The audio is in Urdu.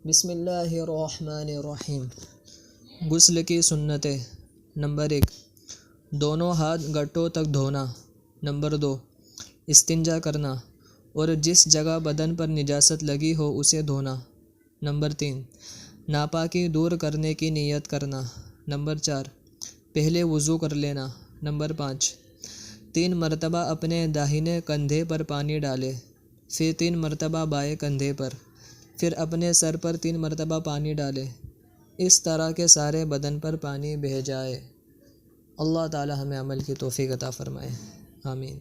بسم اللہ الرحمن الرحیم۔ غسل کی سنتیں۔ نمبر 1، دونوں ہاتھ گھٹوں تک دھونا۔ نمبر 2، استنجا کرنا اور جس جگہ بدن پر نجاست لگی ہو اسے دھونا۔ نمبر 3، ناپاکی دور کرنے کی نیت کرنا۔ نمبر 4، پہلے وضو کر لینا۔ نمبر 5، 3 مرتبہ اپنے داہنے کندھے پر پانی ڈالے، پھر 3 مرتبہ بائیں کندھے پر، پھر اپنے سر پر 3 مرتبہ پانی ڈالے، اس طرح کے سارے بدن پر پانی بہہ جائے۔ اللہ تعالی ہمیں عمل کی توفیق عطا فرمائے، آمین۔